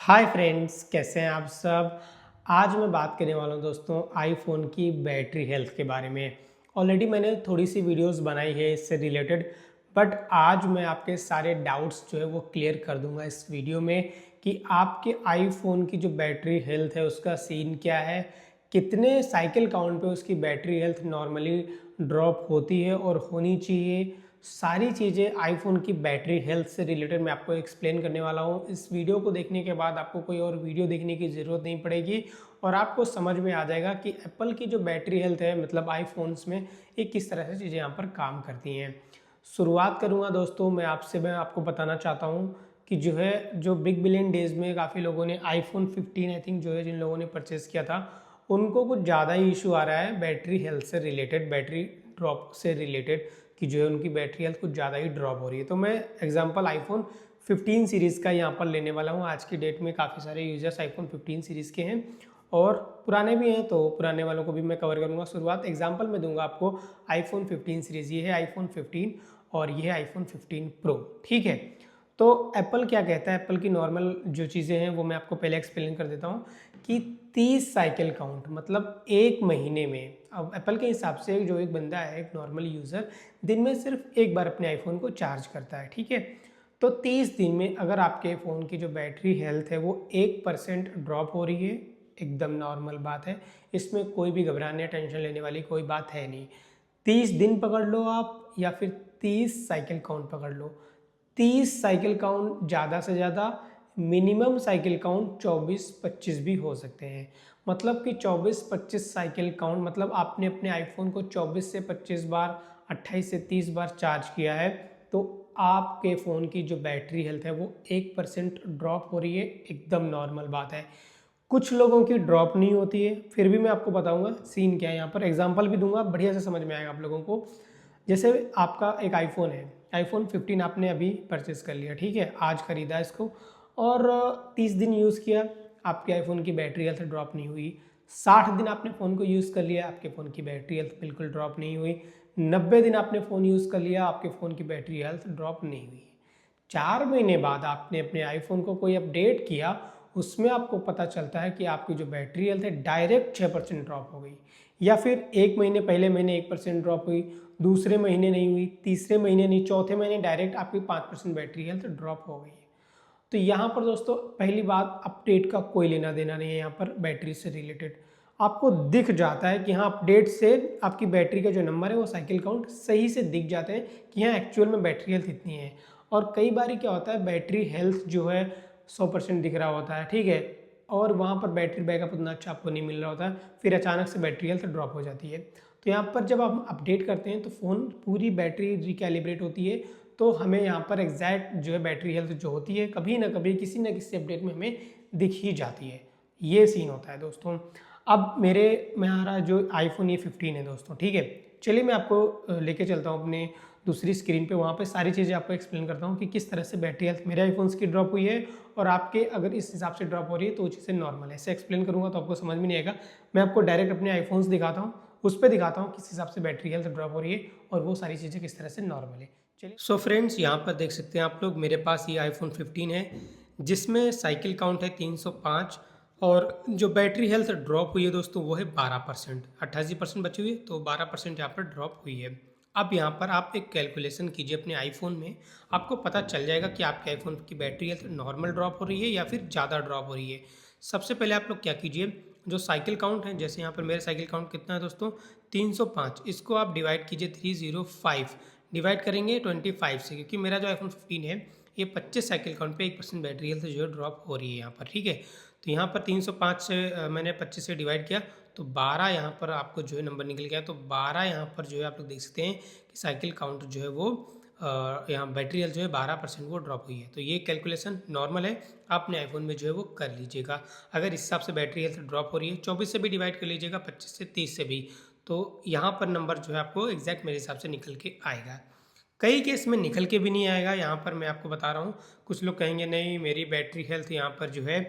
Hi friends, कैसे हैं आप सब। आज मैं बात करने वाला हूं दोस्तों आईफोन की बैटरी हेल्थ के बारे में। ऑलरेडी मैंने थोड़ी सी वीडियोस बनाई है इससे रिलेटेड, बट आज मैं आपके सारे डाउट्स जो है वो क्लियर कर दूंगा इस वीडियो में कि आपके आईफोन की जो बैटरी हेल्थ है उसका सीन क्या है, कितने साइकिल काउंट पे उसकी बैटरी हेल्थ नॉर्मली ड्रॉप होती है और होनी चाहिए। सारी चीज़ें आईफोन की बैटरी हेल्थ से रिलेटेड मैं आपको एक्सप्लेन करने वाला हूँ। इस वीडियो को देखने के बाद आपको कोई और वीडियो देखने की ज़रूरत नहीं पड़ेगी और आपको समझ में आ जाएगा कि एप्पल की जो बैटरी हेल्थ है, मतलब आईफोन्स में, ये किस तरह से चीज़ें यहाँ पर काम करती हैं। शुरुआत करूँगा दोस्तों मैं आपको बताना चाहता हूँ कि जो बिग बिलियन डेज में काफ़ी लोगों ने आईफोन 15 आई थिंक जिन लोगों ने परचेज़ किया था उनको कुछ ज़्यादा ही इशू आ रहा है बैटरी हेल्थ से रिलेटेड, बैटरी ड्रॉप से रिलेटेड, कि उनकी बैटरी हेल्थ कुछ ज़्यादा ही ड्रॉप हो रही है। तो मैं एग्जांपल आईफोन 15 सीरीज़ का यहाँ पर लेने वाला हूँ। आज की डेट में काफ़ी सारे यूजर्स आईफोन 15 सीरीज़ के हैं और पुराने भी हैं, तो पुराने वालों को भी मैं कवर करूँगा। शुरुआत एग्जांपल में दूंगा आपको आईफोन 15 सीरीज़। ये है आईफोन 15 और ये है आईफोन 15 प्रो, ठीक है। तो एप्पल क्या कहता है, एप्पल की नॉर्मल जो चीज़ें हैं वो मैं आपको पहले एक्सप्लेन कर देता हूँ कि 30 साइकिल काउंट मतलब एक महीने में। अब एप्पल के हिसाब से जो एक बंदा है, एक नॉर्मल यूज़र, दिन में सिर्फ एक बार अपने आईफोन को चार्ज करता है, ठीक है। तो 30 दिन में अगर आपके फ़ोन की जो बैटरी हेल्थ है वो 1% ड्रॉप हो रही है, एकदम नॉर्मल बात है। इसमें कोई भी घबराने टेंशन लेने वाली कोई बात है नहीं। 30 दिन पकड़ लो आप या फिर 30 साइकिल काउंट पकड़ लो। 30 साइकिल काउंट ज़्यादा से ज़्यादा, मिनिमम साइकिल काउंट 24-25 भी हो सकते हैं। मतलब कि 24-25 साइकिल काउंट मतलब आपने अपने आईफोन को 24 से 25 बार, 28 से 30 बार चार्ज किया है, तो आपके फ़ोन की जो बैटरी हेल्थ है वो 1% ड्रॉप हो रही है, एकदम नॉर्मल बात है। कुछ लोगों की ड्रॉप नहीं होती है, फिर भी मैं आपको बताऊंगा सीन क्या है। यहाँ पर एग्जांपल भी दूंगा, बढ़िया से समझ में आएगा आप लोगों को। जैसे आपका एक आईफोन है, आईफोन 15 आपने अभी परचेस कर लिया, ठीक है, आज खरीदा इसको और 30 दिन यूज़ किया, आपके आईफोन की बैटरी हेल्थ ड्रॉप नहीं हुई। 60 दिन आपने फ़ोन को यूज़ कर लिया, आपके फ़ोन की बैटरी हेल्थ बिल्कुल ड्रॉप नहीं हुई। 90 दिन आपने फ़ोन यूज़ कर लिया, आपके फ़ोन की बैटरी हेल्थ ड्रॉप नहीं हुई। 4 महीने बाद आपने अपने आईफोन को कोई अपडेट किया, उसमें आपको पता चलता है कि आपकी जो बैटरी हेल्थ है डायरेक्ट 6% ड्रॉप हो गई, या फिर एक महीने पहले महीने 1% ड्रॉप हुई, दूसरे महीने नहीं हुई, तीसरे महीने नहीं, चौथे महीने डायरेक्ट आपकी 5% बैटरी हेल्थ ड्रॉप हो गई। तो यहाँ पर दोस्तों पहली बात, अपडेट का कोई लेना देना नहीं है। यहाँ पर बैटरी से रिलेटेड आपको दिख जाता है कि हाँ, अपडेट से आपकी बैटरी का जो नंबर है वो साइकिल काउंट सही से दिख जाते हैं कि हाँ एक्चुअल में बैटरी हेल्थ इतनी है। और कई बार क्या होता है, बैटरी हेल्थ जो है 100% दिख रहा होता है, ठीक है, और वहाँ पर बैटरी बैकअप उतना अच्छा आपको नहीं मिल रहा होता है, फिर अचानक से बैटरी हेल्थ ड्रॉप हो जाती है। तो यहाँ पर जब आप अपडेट करते हैं तो फ़ोन पूरी बैटरी रिकैलिब्रेट होती है, तो हमें यहाँ पर एग्जैक्ट जो है बैटरी हेल्थ जो होती है कभी ना कभी किसी न किसी अपडेट में हमें दिख ही जाती है। ये सीन होता है दोस्तों। अब मेरा जो आईफोन ये 15 है दोस्तों, ठीक है। चलिए मैं आपको लेके चलता हूँ अपने दूसरी स्क्रीन पे, वहाँ पे सारी चीज़ें आपको एक्सप्लेन करता हूँ कि किस तरह से बैटरी हेल्थ मेरे आईफोन्स की ड्रॉप हुई है और आपके अगर इस हिसाब से ड्रॉप हो रही है तो वो चीज़ें नॉर्मल है। ऐसे एक्सप्लेन करूँगा तो आपको समझ में नहीं आएगा। मैं आपको डायरेक्ट अपने आईफोन्स दिखाता हूँ, उस पर दिखाता हूँ किस हिसाब से बैटरी हेल्थ ड्रॉप हो रही है और वो सारी चीज़ें किस तरह से नॉर्मल है। चलिए सो फ्रेंड्स, यहाँ पर देख सकते हैं आप लोग, मेरे पास ये आईफोन 15 है जिसमें साइकिल काउंट है 305 और जो बैटरी हेल्थ ड्रॉप हुई है दोस्तों वो है 12%। 88% बची हुई है तो 12% यहाँ पर ड्रॉप हुई है। अब यहाँ पर आप एक कैलकुलेशन कीजिए अपने आईफोन में, आपको पता चल जाएगा कि आपके आईफोन की बैटरी हेल्थ नॉर्मल ड्रॉप हो रही है या फिर ज़्यादा ड्रॉप हो रही है। सबसे पहले आप लोग क्या कीजिए, जो साइकिल काउंट है, जैसे यहाँ पर मेरा साइकिल काउंट कितना है दोस्तों 305, इसको आप डिवाइड कीजिए 305, डिवाइड करेंगे 25 से, क्योंकि मेरा जो आईफोन 15 है ये 25 साइकिल काउंट पे 1% बैटरी हेल्थ जो है ड्रॉप हो रही है यहाँ पर, ठीक है। तो यहाँ पर 305 से मैंने 25 से डिवाइड किया तो 12 यहाँ पर आपको जो है नंबर निकल गया। तो 12 यहाँ पर जो है आप लोग देख सकते हैं कि साइकिल काउंट जो है वो यहाँ बैटरी हेल्थ जो है 12% वो ड्रॉप हुई है। तो ये कैलकुलेशन नॉर्मल है, आप अपने आईफोन में जो है वो कर लीजिएगा। अगर इस हिसाब से बैटरी हेल्थ ड्रॉप हो रही है, 24 से भी डिवाइड कर लीजिएगा, 25 से 30 से भी, तो यहाँ पर नंबर जो है आपको एग्जैक्ट मेरे हिसाब से निकल के आएगा। कई केस में निकल के भी नहीं आएगा, यहाँ पर मैं आपको बता रहा हूँ। कुछ लोग कहेंगे नहीं मेरी बैटरी हेल्थ यहाँ पर जो है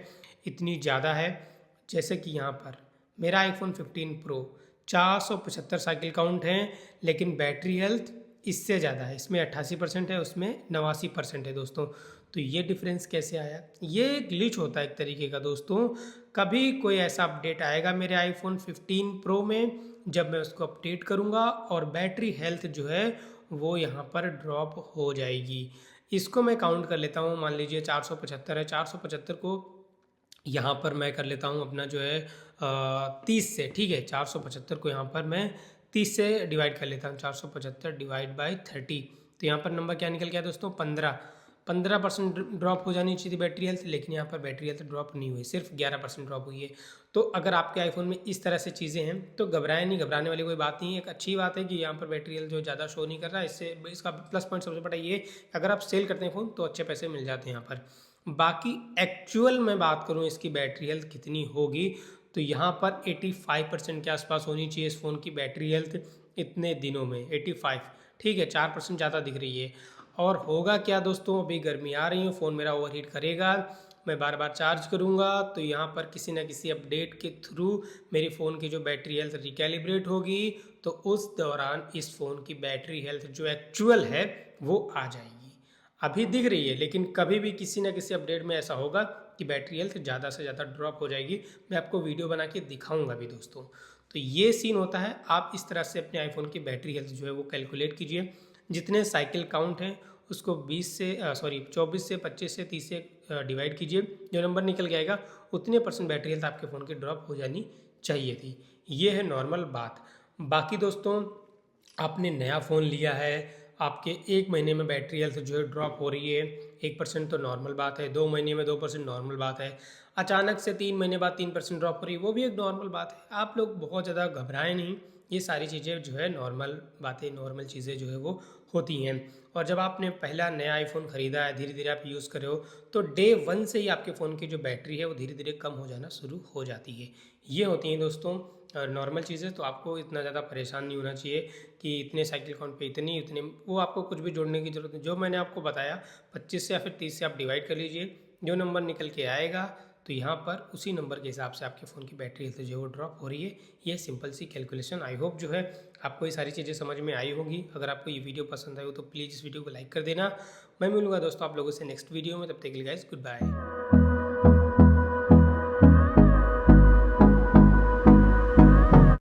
इतनी ज़्यादा है, जैसे कि यहाँ पर मेरा आईफोन 15 प्रो 475 साइकिल काउंट है, लेकिन बैटरी हेल्थ इससे ज़्यादा है, इसमें 88% है, उसमें 89% है दोस्तों। तो ये डिफरेंस कैसे आया? ये ग्लिच होता है एक तरीके का दोस्तों। कभी कोई ऐसा अपडेट आएगा मेरे आईफोन 15 प्रो में, जब मैं उसको अपडेट करूँगा और बैटरी हेल्थ जो है वो यहाँ पर ड्रॉप हो जाएगी। इसको मैं काउंट कर लेता हूँ, मान लीजिए 475 है, 475 को यहाँ पर मैं कर लेता हूँ अपना जो है 30 से, ठीक है। 475 को यहाँ पर मैं 30 से डिवाइड कर लेता हूँ, 475 डिवाइड बाई 30। तो यहाँ पर नंबर क्या निकल गया दोस्तों? 15% ड्रॉप हो जानी चाहिए थी बैटरी हेल्थ, लेकिन यहाँ पर बैटरी हेल्थ ड्रॉप नहीं हुई, सिर्फ 11% ड्रॉप हुई है। तो अगर आपके आईफोन में इस तरह से चीज़ें हैं तो घबराएं नहीं, घबराने वाली कोई बात नहीं है। एक अच्छी बात है कि यहाँ पर बैटरी हेल्थ जो ज़्यादा शो नहीं कर रहा है, इससे इसका प्लस पॉइंट सबसे बड़ा ये, अगर आप सेल करते हैं फ़ोन तो अच्छे पैसे मिल जाते हैं यहाँ पर। बाकी एक्चुअल में बात करूँ इसकी बैटरी हेल्थ कितनी होगी, तो यहाँ पर 85% के आसपास होनी चाहिए इस फ़ोन की बैटरी हेल्थ इतने दिनों में, 85, ठीक है। 4% ज़्यादा दिख रही है। और होगा क्या दोस्तों, अभी गर्मी आ रही है, फ़ोन मेरा ओवरहीट करेगा, मैं बार बार चार्ज करूँगा तो यहाँ पर किसी न किसी अपडेट के थ्रू मेरी फ़ोन की जो बैटरी हेल्थ रिकैलिब्रेट होगी, तो उस दौरान इस फ़ोन की बैटरी हेल्थ जो एक्चुअल है वो आ जाएगी। अभी दिख रही है, लेकिन कभी भी किसी न किसी अपडेट में ऐसा होगा कि बैटरी हेल्थ ज़्यादा से ज़्यादा ड्रॉप हो जाएगी। मैं आपको वीडियो बना के दिखाऊंगा भी दोस्तों। तो ये सीन होता है। आप इस तरह से अपने आईफोन की बैटरी हेल्थ जो है वो कैलकुलेट कीजिए। जितने साइकिल काउंट हैं उसको 24 से 25 से 30 से डिवाइड कीजिए, जो नंबर निकल के आएगा उतने % बैटरी हेल्थ आपके फ़ोन की ड्रॉप हो जानी चाहिए थी। ये है नॉर्मल बात। बाकी दोस्तों, आपने नया फ़ोन लिया है, आपके 1 महीने में बैटरी हेल्थ जो है ड्रॉप हो रही है, 1% तो नॉर्मल बात है, 2 महीने में 2% नॉर्मल बात है, अचानक से 3 महीने बाद 3% ड्रॉप हो रही है, वो भी एक नॉर्मल बात है। आप लोग बहुत ज़्यादा घबराएं नहीं, ये सारी चीज़ें जो है नॉर्मल बातें, नॉर्मल चीज़ें जो है वो होती हैं। और जब आपने पहला नया आईफोन ख़रीदा है, धीरे धीरे आप यूज़ कर रहे हो, तो डे 1 से ही आपके फ़ोन की जो बैटरी है वो धीरे धीरे कम हो जाना शुरू हो जाती है। ये होती हैं दोस्तों नॉर्मल चीज़ें। तो आपको इतना ज़्यादा परेशान नहीं होना चाहिए कि इतने साइकिल काउंट पे इतने, वो आपको कुछ भी जोड़ने की ज़रूरत नहीं। जो मैंने आपको बताया 25 से या फिर 30 से आप डिवाइड कर लीजिए, जो नंबर निकल के आएगा तो यहाँ पर उसी नंबर के हिसाब से आपके फ़ोन की बैटरी हेल्थ जो है वो ड्रॉप हो रही है। ये सिंपल सी कैलकुलेशन। आई होप जो है आपको ये सारी चीज़ें समझ में आई होंगी। अगर आपको ये वीडियो पसंद आई हो तो प्लीज़ इस वीडियो को लाइक कर देना। मैं मिलूंगा दोस्तों आप लोगों से नेक्स्ट वीडियो में, तब तक के लिए गाइस गुड बाय।